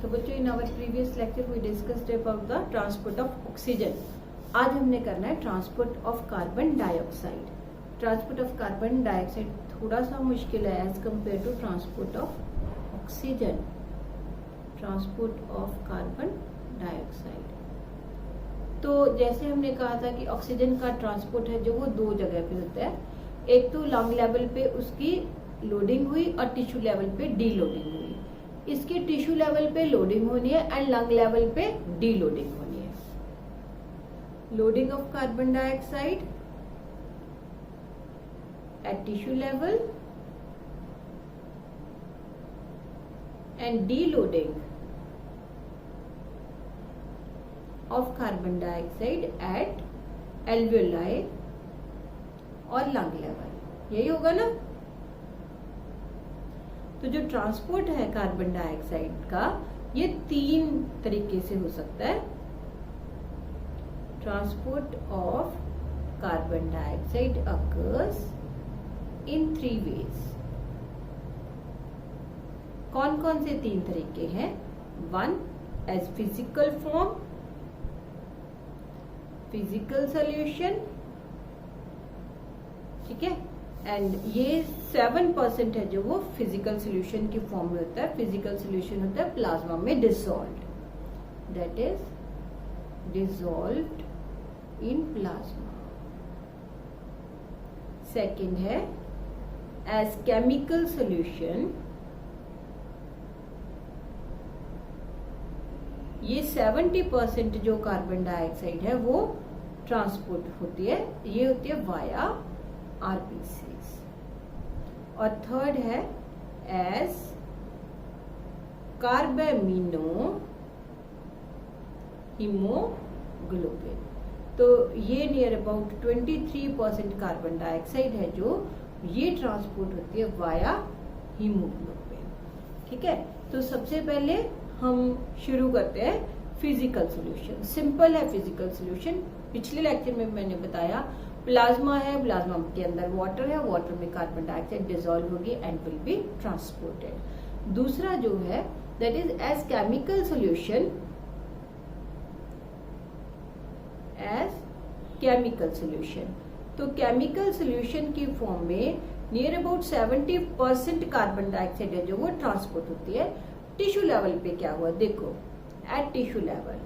तो बच्चों, in our previous lecture we discussed about the transport of oxygen. आज हमने करना है transport of carbon dioxide. Transport of carbon dioxide थोड़ा सा मुश्किल है as compare to transport of oxygen. Transport of carbon dioxide, तो जैसे हमने कहा था कि ऑक्सीजन का ट्रांसपोर्ट है जो वो दो जगह पे होता है। एक तो लंग लेवल पे उसकी लोडिंग हुई और टिश्यू लेवल पे डी लोडिंग हुई। इसकी टिश्यू लेवल पे लोडिंग होनी है एंड लंग लेवल पे डी लोडिंग होनी है। Loading of carbon dioxide eight tissue level and D loading of carbon dioxide eight alveoli और लंग लेवल, यही होगा ना। तो जो ट्रांसपोर्ट है कार्बन डाइऑक्साइड का, ये तीन तरीके से हो सकता है। Transport of carbon dioxide occurs in 3 ways. कौन कौन से तीन तरीके हैं? 1 as physical form, physical solution, ठीक है। एंड ये 7% है जो वो फिजिकल सोल्यूशन की फॉर्म में होता है। फिजिकल सोल्यूशन होता है प्लाज्मा में dissolved, that is dissolved in plasma. Second है एज केमिकल सोल्यूशन। ये 70% जो कार्बन डाइऑक्साइड है वो ट्रांसपोर्ट होती है, ये होती है वाया आरबीसीज। और थर्ड है एज कार्बामिनो हीमोग्लोबिन। तो ये नियर अबाउट 23% कार्बन डाइऑक्साइड है जो ये ट्रांसपोर्ट होती है वाया हीमोग्लोबिन, ठीक है। तो सबसे पहले हम शुरू करते हैं फिजिकल सॉल्यूशन। सिंपल है फिजिकल सॉल्यूशन। पिछले लेक्चर में मैंने बताया प्लाज्मा है, प्लाज्मा के अंदर वाटर है, वाटर में कार्बन डाइऑक्साइड डिसॉल्व होगी एंड विल बी ट्रांसपोर्टेड। दूसरा जो है that is as chemical solution. As chemical solution, तो केमिकल सॉल्यूशन की फॉर्म में नियर अबाउट 70% कार्बन डाइऑक्साइड है जो वो ट्रांसपोर्ट होती है। टिश्यू लेवल पे क्या हुआ देखो, एट टिश्यू लेवल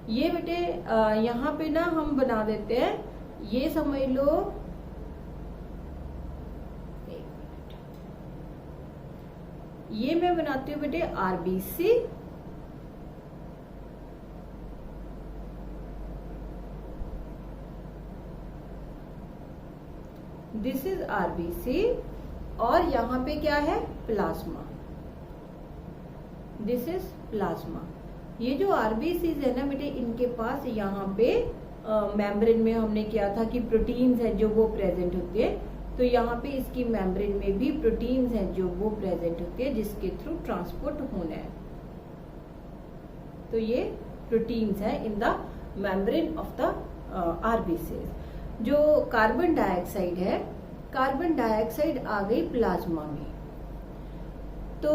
ये बेटे यहां पे ना हम बना देते हैं, ये समझ लो, एक मिनट, ये मैं बनाती हूँ बेटे आरबीसी, दिस इज आरबीसी, और यहां पे क्या है प्लाज्मा, दिस इज प्लाज्मा। ये जो आरबीसीज है ना बेटे, इनके पास यहाँ पे मेम्ब्रेन में हमने किया था कि प्रोटीन्स हैं जो वो प्रेजेंट होती है। तो यहाँ पे इसकी मेम्ब्रेन में भी प्रोटीन्स हैं जो वो प्रेजेंट होती है जिसके थ्रू ट्रांसपोर्ट होना है। तो ये प्रोटीन्स है in the membrane of the RBCs. जो कार्बन डाइऑक्साइड है, कार्बन डाइऑक्साइड आ गई प्लाज्मा में। तो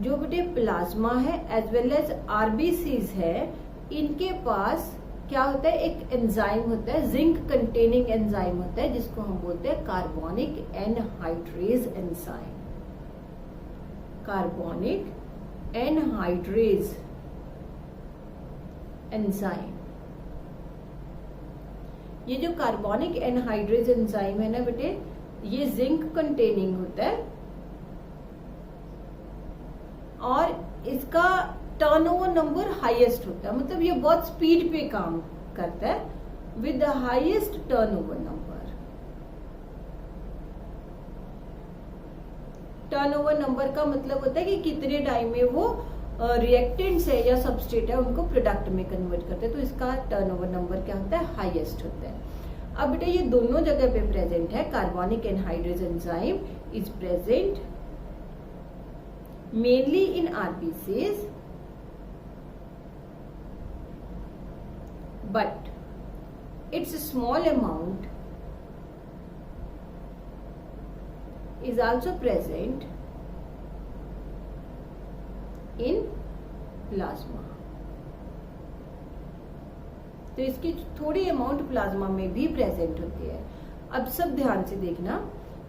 जो बेटे प्लाज्मा है एज वेल एज आरबीसीज है, इनके पास क्या होता है, एक एंजाइम होता है, जिंक कंटेनिंग एंजाइम होता है जिसको हम बोलते हैं carbonic anhydrase enzyme. Carbonic anhydrase enzyme, ये जो कार्बोनिक एनहाइड्रेज एंजाइम है ना बेटे, ये जिंक कंटेनिंग होता है और इसका टर्नओवर नंबर हाईएस्ट होता है। मतलब ये बहुत स्पीड पे काम करता है with the highest turnover number. Turnover number का मतलब होता है कि कितने टाइम में वो रिएक्टेंट्स है या सबस्ट्रेट है उनको प्रोडक्ट में कन्वर्ट करते हैं। तो इसका टर्नओवर नंबर क्या होता है, हाईएस्ट होता है। अब बेटा ये दोनों जगह पे प्रेजेंट है। Carbonic anhydrase enzyme is present mainly in RBCs, but it's small amount is also present in plasma। तो इसकी थोड़ी अमाउंट प्लाज्मा में भी प्रेजेंट होती है। अब सब ध्यान से देखना,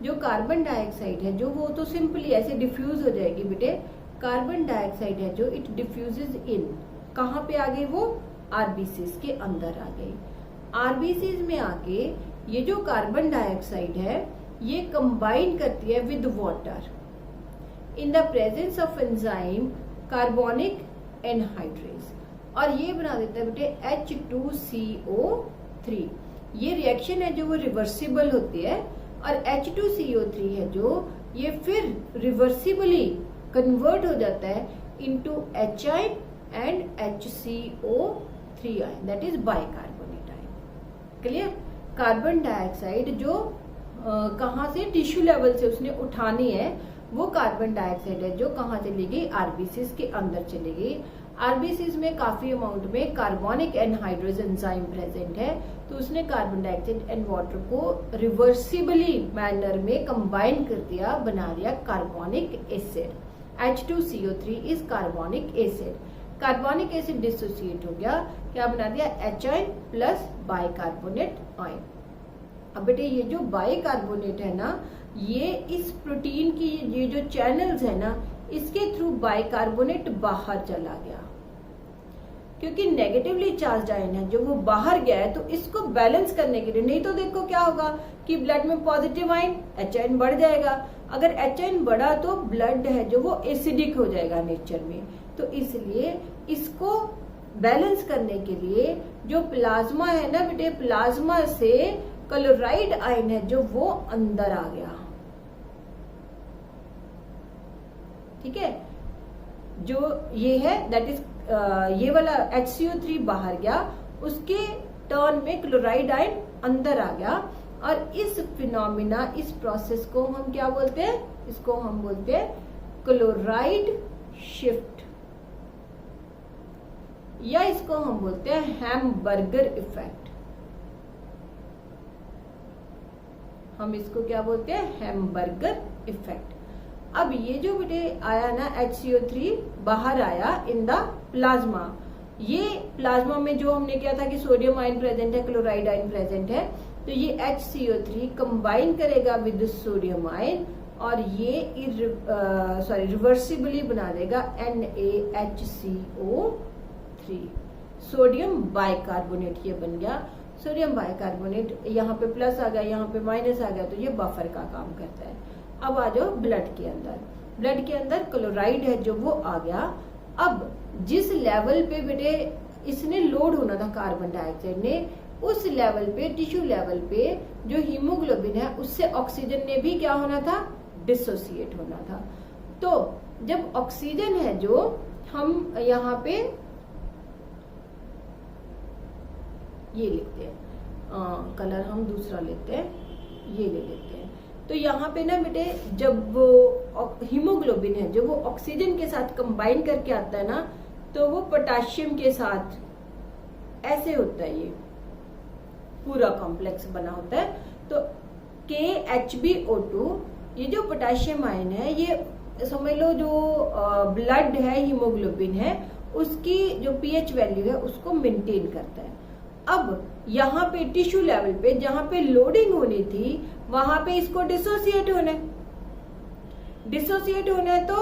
जो कार्बन डाइऑक्साइड है जो वो तो सिंपली ऐसे डिफ्यूज हो जाएगी बेटे। कार्बन डाइऑक्साइड है जो इट डिफ्यूजेज इन, कहाँ पे आ गई वो, आरबीसीज के अंदर आ गई। आरबीसीज में आके ये जो कार्बन डाइऑक्साइड है ये कंबाइन करती है with water in the presence of enzyme carbonic anhydrase, और ये बना देता है बेटे H2CO3। ये रिएक्शन है जो वो रिवर्सिबल होती है, और H2CO3 है जो ये फिर रिवर्सिबली कन्वर्ट हो जाता है into H ion and HCO3 ion, that is bicarbonate ion. Clear? Carbon dioxide जो कहाँ से, टिश्यू लेवल से उसने उठानी है, वो कार्बन डाइऑक्साइड है जो कहाँ चली गई, आरबीसीज के अंदर चली गई। आरबीसीज में काफी अमाउंट में कार्बोनिक एनहाइड्रेज एंजाइम प्रेजेंट है, तो उसने कार्बन डाइऑक्साइड एंड वाटर को रिवर्सिबली मैनर में कंबाइन कर दिया, बना दिया carbonic acid. H2CO3 is carbonic acid. Carbonic acid dissociate हो गया, क्या बना दिया, H ion plus bicarbonate ion. अब बेटे ये जो बाइकार्बोनेट है ना, ये इस प्रोटीन की ये जो चैनल्स है ना, इसके थ्रू बाइकार्बोनेट बाहर चला गया, क्योंकि नेगेटिवली चार्ज आयन है जो वो बाहर गया है, तो इसको बैलेंस करने के लिए, नहीं तो देखो क्या होगा कि ब्लड में पॉजिटिव आयन H आयन बढ़ जाएगा, अगर H आयन बढ़ा तो ब्लड है जो वो एसिडिक हो जाएगा नेचर में। तो इसलिए इसको बैलेंस करने के लिए जो प्लाज्मा है ना बेटे, प्लाज्मा से क्लोराइड आयन है जो वो अंदर आ गया। ठीक है, जो ये है दैट इज ये वाला HCO3 बाहर गया, उसके टर्न में क्लोराइड आयन अंदर आ गया, और इस फिनोमिना, इस प्रोसेस को हम क्या बोलते हैं, इसको हम बोलते हैं क्लोराइड शिफ्ट, या इसको हम बोलते हैं हैमबर्गर इफेक्ट। हम इसको क्या बोलते हैं, हैमबर्गर इफेक्ट। अब ये जो बेटे आया ना HCO3 बाहर आया इन द प्लाज्मा, ये प्लाज्मा में जो हमने किया था कि सोडियम आयन प्रेजेंट है, क्लोराइड आयन प्रेजेंट है, तो ये HCO3 कंबाइन करेगा विद सोडियम आयन, और ये रिवर्सिबली बना देगा NaHCO3, सोडियम बाइकार्बोनेट। ये बन गया सोडियम बाइकार्बोनेट, यहाँ पे प्लस आ गया, यहाँ पे माइनस आ गया, तो ये बफर का काम करता है। अब आ जाओ ब्लड के अंदर। ब्लड के अंदर क्लोराइड है जो वो आ गया। अब जिस लेवल पे बेटे इसने लोड होना था कार्बन डाइऑक्साइड ने, उस लेवल पे, टिश्यू लेवल पे जो हीमोग्लोबिन है उससे ऑक्सीजन ने भी क्या होना था, डिसोसिएट होना था। तो जब ऑक्सीजन है जो, हम यहाँ पे ये लिखते हैं, कलर हम दूसरा लेते हैं, ये ले लेते हैं। तो यहाँ पे ना बेटे जब वो हीमोग्लोबिन है जो वो ऑक्सीजन के साथ कंबाइन करके आता है ना, तो वो पोटेशियम के साथ ऐसे होता है, ये पूरा कॉम्प्लेक्स बना होता है। तो KHbO2, ये जो पोटेशियम आयन है, ये समझ लो जो ब्लड है, हीमोग्लोबिन है, उसकी जो pH वैल्यू है उसको मेंटेन करता है। अब यहाँ पे टिश्यू लेवल पे जहां पे लोडिंग होनी थी, वहां पे इसको डिसोसिएट होना है, तो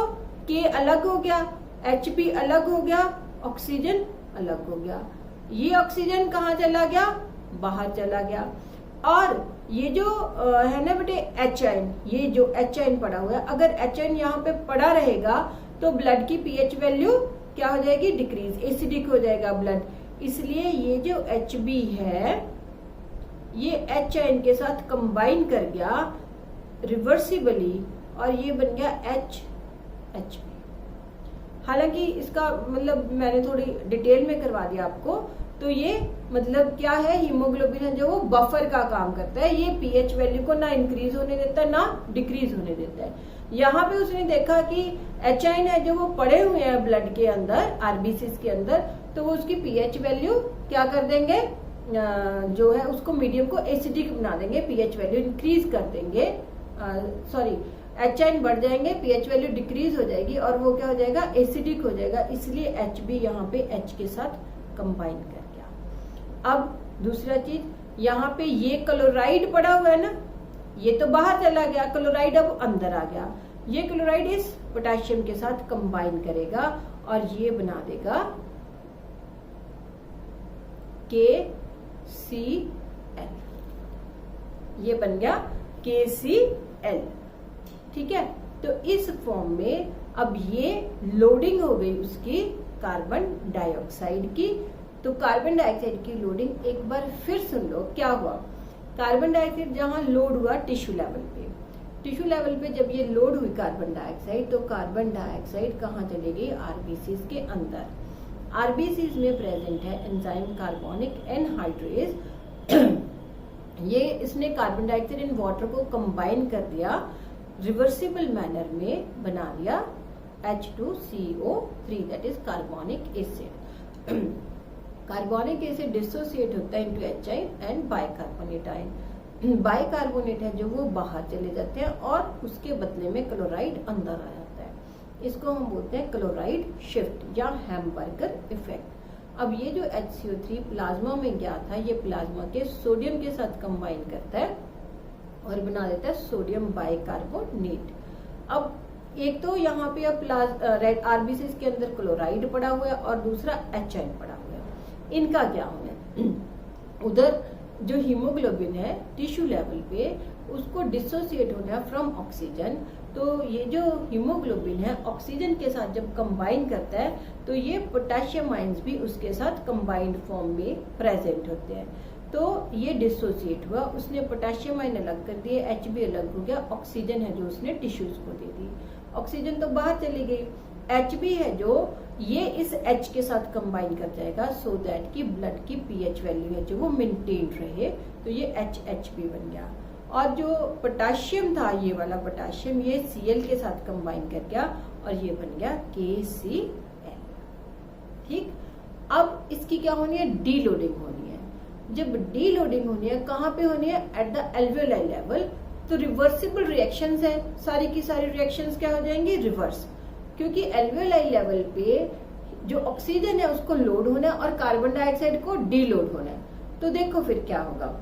K अलग हो गया, Hb अलग हो गया, ऑक्सीजन अलग हो गया। ये ऑक्सीजन कहाँ चला गया, बाहर चला गया। और ये जो है ना बेटे H आयन, ये जो H आयन पड़ा हुआ है, अगर H आयन यहाँ पे पड़ा रहेगा तो ब्लड की pH वैल्यू क्या हो जाएगी, डिक्रीज, एसिडिक हो जाएगा ब्लड। इसलिए ये जो Hb है ये H आयन के साथ कंबाइन कर गया रिवर्सिबली, और ये बन गया HHb। हालांकि इसका मतलब मैंने थोड़ी डिटेल में करवा दिया आपको। तो ये मतलब क्या है, हीमोग्लोबिन है जो वो बफर का काम करता है, ये pH वैल्यू को ना इंक्रीज होने देता है ना डिक्रीज होने देता है। यहाँ पे उसने देखा कि H आयन है जो वो पड़े हुए हैं ब्लड के अंदर, आरबीसीज के अंदर, तो वो उसकी pH वैल्यू क्या कर देंगे, जो है उसको मीडियम को एसिडिक बना देंगे, pH वैल्यू इंक्रीज कर देंगे, एच आयन बढ़ जाएंगे, पीएच वैल्यू डिक्रीज हो जाएगी और वो क्या हो जाएगा, एसिडिक हो जाएगा, इसलिए एच भी यहाँ पे एच के साथ कंबाइन कर गया। अब दूसरा चीज, यहाँ पे ये क्लोराइड पड़ा हुआ है ना, ये तो बाहर चला गया, क्लोराइड अब अंदर आ गया, ये क्लोराइड इस पोटेशियम के साथ कंबाइन करेगा और ये बना देगा KCl, ये बन गया KCl। ठीक है, तो इस फॉर्म में अब ये लोडिंग हो गई उसकी कार्बन डाइऑक्साइड की। तो कार्बन डाइऑक्साइड की लोडिंग एक बार फिर सुन लो क्या हुआ। कार्बन डाइऑक्साइड जहां लोड हुआ टिश्यू लेवल पे, टिश्यू लेवल पे जब ये लोड हुई कार्बन डाइऑक्साइड, तो कार्बन डाइऑक्साइड कहाँ चली गई, आरबीसीज के अंदर। आरबीसीज में प्रेजेंट है एंजाइम कार्बोनिक एनहाइड्रेज। ये इसने कार्बन डाइऑक्साइड एंड वाटर को कंबाइन कर दिया, रिवर्सिबल मैनर में बना दिया H2CO3, that is carbonic acid. Carbonic acid dissociate होता है into H and bicarbonate ion. Bicarbonate है जो वो बाहर चले जाते हैं और उसके बदले में क्लोराइड अंदर आ जाता है। इसको हम बोलते हैं क्लोराइड शिफ्ट या हैमबर्गर इफेक्ट। अब ये जो HCO3 प्लाज्मा में गया था, ये प्लाज्मा के सोडियम के साथ कंबाइन करता है और बना देता है सोडियम बाइकार्बोनेट। अब एक तो यहाँ पे अब आरबीसीज के अंदर क्लोराइड पड़ा हुआ है और दूसरा HN पड़ा हुआ है। इनका क्या होना है, उधर जो हीमोग्लोबिन है टिश्यू लेवल पे उसको डिसोसिएट होना है फ्रॉम ऑक्सीजन। तो ये जो हीमोग्लोबिन है ऑक्सीजन के साथ जब कंबाइन करता है तो ये पोटेशियम आयंस भी उसके साथ कंबाइंड फॉर्म में प्रेजेंट होते हैं। तो ये डिसोसिएट हुआ, उसने पोटेशियम आयन अलग कर दिए, H भी अलग हो गया, ऑक्सीजन है जो उसने टिश्यूज को दे दी। ऑक्सीजन तो बाहर चली गई, H भी है जो ये इस H के साथ कंबाइन कर जाएगा सो दैट कि ब्लड की पीएच वैल्यू है जो वो मेंटेन रहे, तो ये HH भी बन गया। और जो पोटेशियम था ये वाला पोटेशियम ये Cl के साथ कंबाइन कर गया और ये बन गया KCl। ठीक, अब इसकी क्या होनी है, डीलोडिंग होनी है। जब डीलोडिंग होनी है कहाँ पे होनी है, एट द एल्वेओलाई लेवल। तो रिवर्सिबल रिएक्शंस है, सारी की सारी रिएक्शंस क्या हो जाएंगी, रिवर्स, क्योंकि एल्वेओलाई लेवल पे जो ऑक्सीजन है उसको लोड होना है और कार्बन डाइऑक्साइड को डीलोड होना है। तो देखो फिर क्या होगा,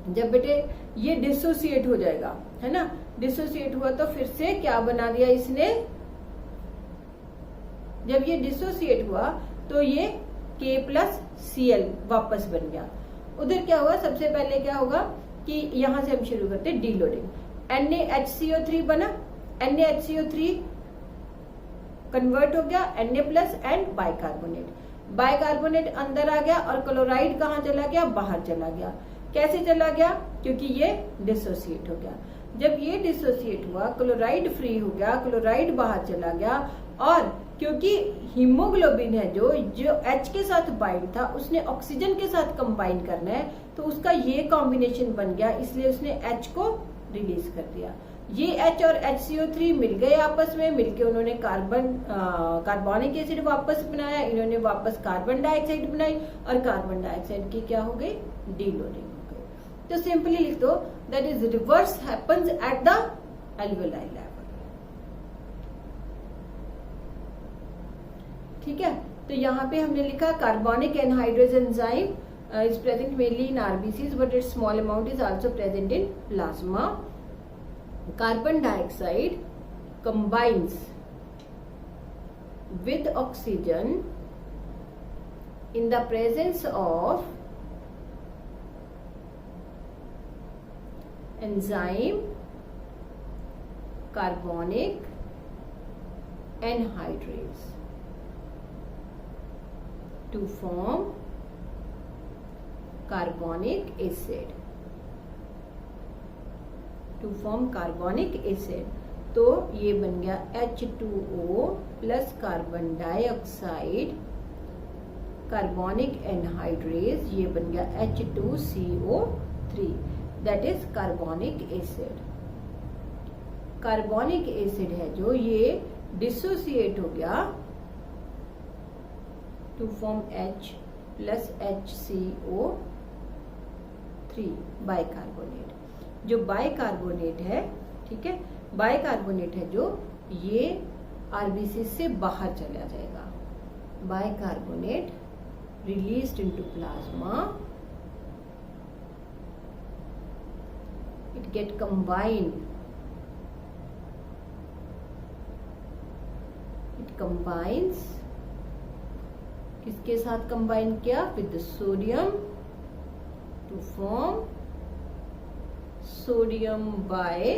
जब बेटे ये डिसोसिएट हो जाएगा, है ना, डिसोसिएट हुआ तो फिर से क्या बना दिया इसने, जब ये डिसोसिएट हुआ तो ये K+Cl वापस बन गया। उधर क्या हुआ, सबसे पहले क्या होगा कि यहां से हम शुरू करते हैं डीलोडिंग। NaHCO3 बना, NaHCO3 कन्वर्ट हो गया Na+ एंड बाइकार्बोनेट। बाइकार्बोनेट अंदर आ गया और क्लोराइड कहाँ चला गया, बाहर चला गया। कैसे चला गया, क्योंकि ये डिसोसिएट हो गया। जब ये डिसोसिएट हुआ क्लोराइड फ्री हो गया, क्लोराइड बाहर चला गया और क्योंकि हीमोग्लोबिन है जो H के साथ बाइंड था उसने ऑक्सीजन के साथ कंबाइन करना है, तो उसका ये कॉम्बिनेशन बन गया, इसलिए उसने H को रिलीज कर दिया। ये H और HCO3 मिल गए आपस में, मिलके उन्होंने कार्बोनिक एसिड वापस बनाया, इन्होंने वापस कार्बन डाइऑक्साइड बनाई और कार्बन डाइऑक्साइड की क्या हो गई, डीलोडिंग हो गई। तो सिंपली लिख दो that is reverse happens at the alveoli level. ठीक है, तो यहाँ पे हमने लिखा carbonic anhydrase enzyme is present mainly in RBCs but it's small amount is also present in plasma. Carbon dioxide combines with oxygen in the presence of enzyme carbonic anhydrase to form carbonic acid, to form carbonic acid. तो ये बन गया H2O plus carbon dioxide carbonic anhydrase, ये बन गया H2CO3, that is carbonic acid. Carbonic acid है जो ये डिसोसिएट हो गया to form H plus HCO3 bicarbonate. जो बाइकार्बोनेट है, ठीक है, बाइकार्बोनेट है जो ये आरबीसी से बाहर चला जाएगा। Bicarbonate released into plasma, it get combined, it combines, किसके साथ कंबाइन किया, with sodium to form sodium bye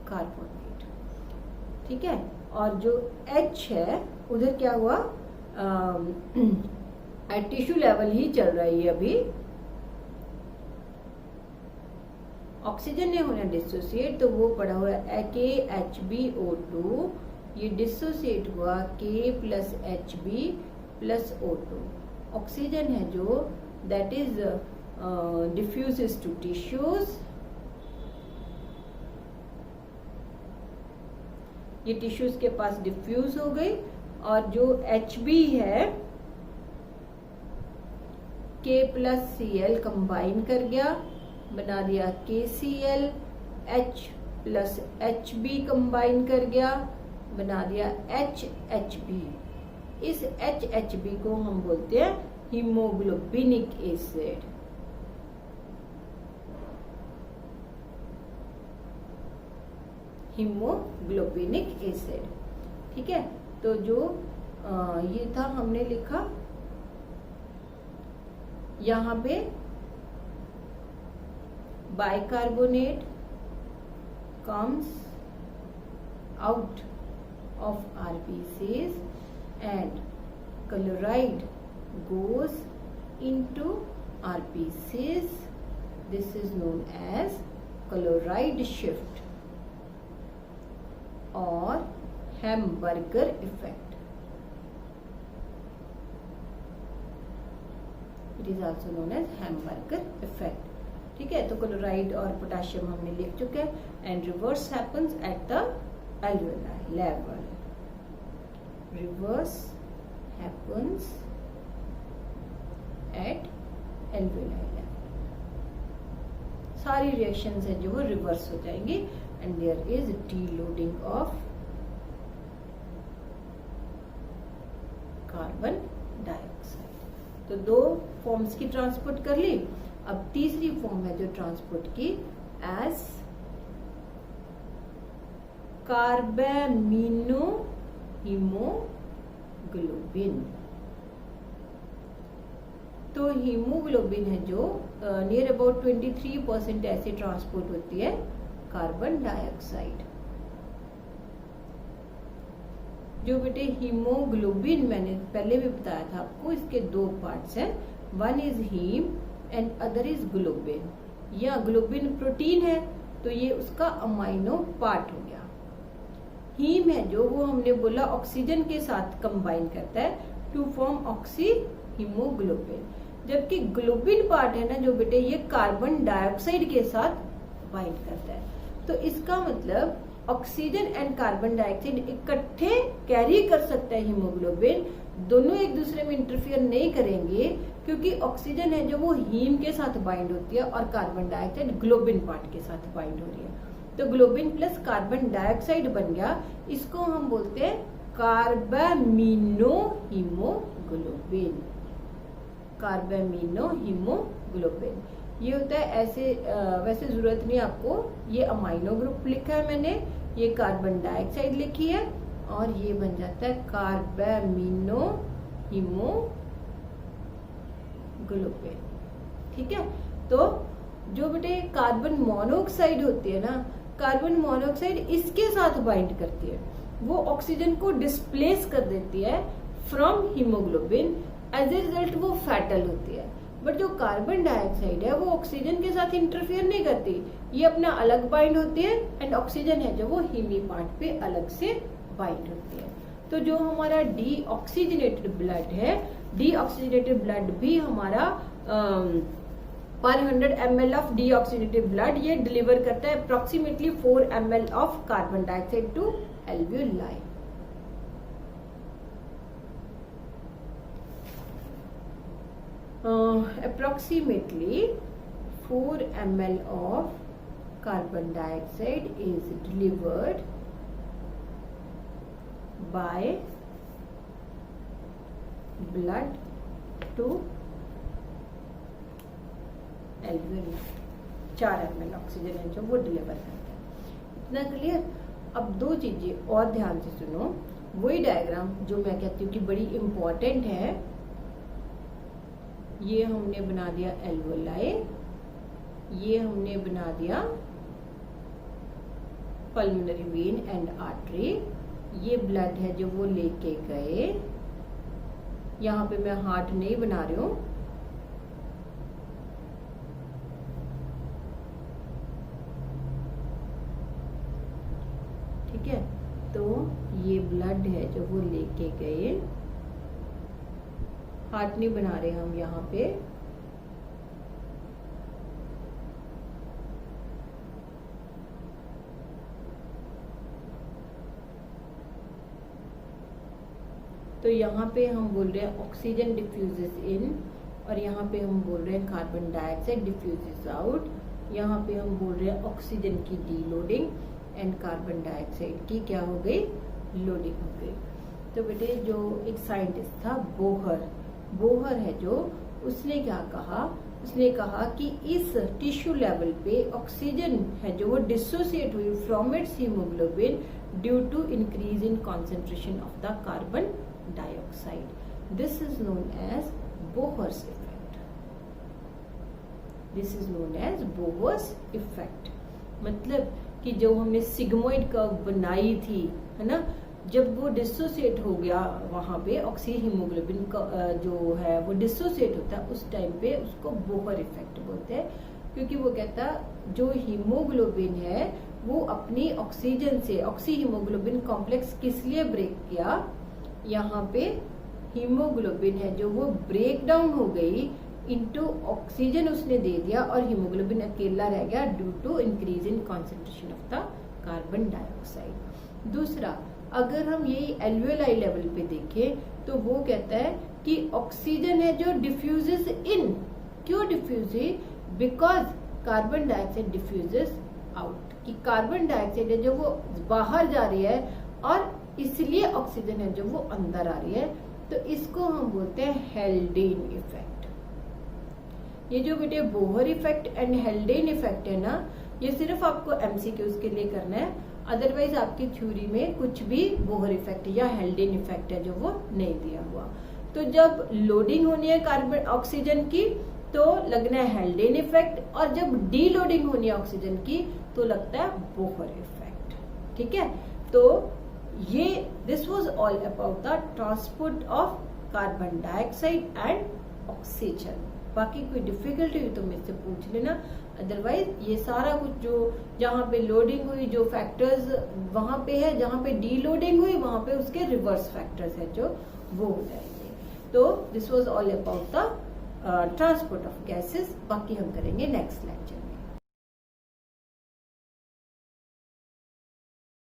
carbonate. ठीक है, और जो H है उधर क्या हुआ, एट टिश्यू लेवल ही चल रही है अभी, ऑक्सीजन ने होना डिसोसिएट, तो वो पड़ा हुआ है KHbO2, ये डिसोसिएट हुआ K plus HB plus O2। Oxygen है जो that is diffuses to tissues, ये टिश्यूज के पास डिफ्यूज हो गई, और जो Hb है K प्लस Cl कंबाइन कर गया, बना दिया KCl, H plus Hb combine कर गया, बना दिया HHb। इस HHb को हम बोलते हैं हीमोग्लोबिनिक एसिड। Haemoglobinic acid. ठीक है, तो जो ये था हमने लिखा यहाँ पे bicarbonate comes out of RBCs and chloride goes into RBCs. This is known as chloride shift or Hamburger effect. It is also known as Hamburger effect. ठीक है, तो क्लोराइड और पोटेशियम हमने लिख चुके हैं, and reverse happens at the alveoli level. Reverse happens at alveoli level, सारी reactions हैं जो वो रिवर्स हो जाएंगी, and there is deloading of carbon dioxide. तो दो फॉर्म्स की ट्रांसपोर्ट कर ली, अब तीसरी फॉर्म है जो ट्रांसपोर्ट की, एज कार्बामिनो हीमोग्लोबिन। तो हीमोग्लोबिन है जो नियर अबाउट 23% ऐसे ट्रांसपोर्ट होती है कार्बन डाइऑक्साइड। जो बेटे हीमोग्लोबिन मैंने पहले भी बताया था आपको, इसके दो पार्ट्स हैं, one is haem and other is globin. या ग्लोबिन प्रोटीन है तो ये उसका अमाइनो पार्ट हो गया। हीम है जो वो हमने बोला ऑक्सीजन के साथ कंबाइन करता है टू फॉर्म ऑक्सी हीमोग्लोबिन, जबकि ग्लोबिन पार्ट है ना जो बेटे ये कार्बन डाइऑक्साइड के साथ बाइंड करता है। तो इसका मतलब ऑक्सीजन एंड कार्बन डाइऑक्साइड इकट्ठे कैरी कर सकता है हीमोग्लोबिन, दोनों एक दूसरे में इंटरफियर नहीं करेंगे, क्योंकि ऑक्सीजन है जो वो हीम के साथ बाइंड होती है और कार्बन डाइऑक्साइड ग्लोबिन पार्ट के साथ बाइंड हो रही है। तो ग्लोबिन प्लस कार्बन डाइऑक्साइड बन गया, इसको हम बोलते हैं कार्बामिनो हीमोग्लोबिन। कार्बामिनो हीमोग्लोबिन ये होता है ऐसे, वैसे जरूरत नहीं आपको, ये अमाइनो ग्रुप लिखा है मैंने, ये कार्बन डाइऑक्साइड लिखी है, और ये बन जाता है कार्बामिनो हीमोग्लोबिन। ठीक है, तो जो बेटे कार्बन मोनोऑक्साइड होती है ना, कार्बन मोनोऑक्साइड इसके साथ बाइंड करती है, वो ऑक्सीजन को डिस्प्लेस कर देती है from haemoglobin, as a result वो फैटल होती है। बट जो कार्बन डाइऑक्साइड है वो ऑक्सीजन के साथ इंटरफियर नहीं करती, ये अपना अलग बाइंड होती है, एंड ऑक्सीजन है जो वो हीमी पार्ट पे अलग से बाइंड होती है। तो जो हमारा डीऑक्सीजनेटेड ब्लड है, डीऑक्सीजनेटेड ब्लड भी हमारा पर 100 ml ऑफ डीऑक्सीजनेटेड ब्लड ये डिलीवर करता है approximately 4 ml of carbon dioxide to alveoli. approximately 4 ml of carbon dioxide is delivered by blood to alveoli. 4 ml oxygen है जो वो डिलीवर करता है। इतना क्लियर। अब दो चीजें और ध्यान से सुनो। वही डायग्राम जो मैं कहती हूँ कि बड़ी इंपॉर्टेंट है, ये हमने बना दिया एल्वोलाई, ये हमने बना दिया पल्मोनरी वेन एंड आर्टरी। ये ब्लड है जो वो लेके गए, यहाँ पे मैं हार्ट नहीं बना रही हूँ, ठीक है। तो ये ब्लड है जो वो लेके गए, हार्ट नहीं बना रहे हम यहाँ पे, तो यहाँ पे हम बोल रहे हैं ऑक्सीजन डिफ्यूजेस इन, और यहाँ पे हम बोल रहे हैं कार्बन डाइऑक्साइड डिफ्यूजेस आउट। यहाँ पे हम बोल रहे हैं ऑक्सीजन की डीलोडिंग एंड कार्बन डाइऑक्साइड की क्या हो गई, लोडिंग हो गई। तो बेटे जो एक साइंटिस्ट था बोहर है जो, उसने क्या कहा, उसने कहा कि इस टिश्यू लेवल पे ऑक्सीजन है जो वो डिसोसिएट हुई from its haemoglobin due to increase in concentration of the carbon dioxide. This is known as Bohr's effect. This is known as Bohr's effect. मतलब कि जो हमने सिग्मोइड कर्व बनाई थी, है ना, जब वो डिसोसिएट हो गया वहां पे ऑक्सी हीमोग्लोबिन जो है वो डिसोसिएट होता है, उस टाइम पे उसको बोहर इफेक्ट बोलते हैं। क्योंकि वो कहता जो हीमोग्लोबिन है वो अपनी ऑक्सीजन से, ऑक्सी हीमोग्लोबिन कॉम्प्लेक्स किस लिए ब्रेक किया, यहाँ पे हीमोग्लोबिन है जो वो ब्रेक डाउन हो गई इनटू ऑक्सीजन उसने दे दिया, और हीमोग्लोबिन अकेला रह गया due to increase in concentration of the carbon dioxide. दूसरा, अगर हम ये एल्वेओलाई लेवल पे देखें तो वो कहता है कि ऑक्सीजन है जो डिफ्यूजेस इन, क्यों diffuse, because carbon dioxide diffuses out, कि कार्बन डाइऑक्साइड है जो वो बाहर जा रही है और इसलिए ऑक्सीजन है जो वो अंदर आ रही है। तो इसको हम बोलते हैं हेल्डेन इफेक्ट। ये जो बेटे बोहर इफेक्ट एंड हेल्डेन इफेक्ट है ना, ये सिर्फ आपको एमसीक्यूज के लिए करना है, अदरवाइज आपकी थ्योरी में कुछ भी बोहर इफेक्ट या हेल्डेन इफेक्ट है जो वो नहीं दिया हुआ। तो जब लोडिंग होनी है कार्बन ऑक्सीजन की तो लगना है हेल्डेन इफेक्ट, और जब डी लोडिंग होनी है ऑक्सीजन की तो लगता है बोहर इफेक्ट। ठीक है, तो ये this was all about the transport of carbon dioxide and oxygen. बाकी कोई डिफिकल्टी हुई तो मुझसे पूछ लेना, अदरवाइज ये सारा कुछ जो जहाँ पे लोडिंग हुई जो फैक्टर्स वहां पे है, जहाँ पे डी लोडिंग हुई वहां पे उसके रिवर्स फैक्टर्स है जो वो हो जाएंगे। तो this was all about the transport of gases. बाकी हम करेंगे नेक्स्ट लेक्चर में।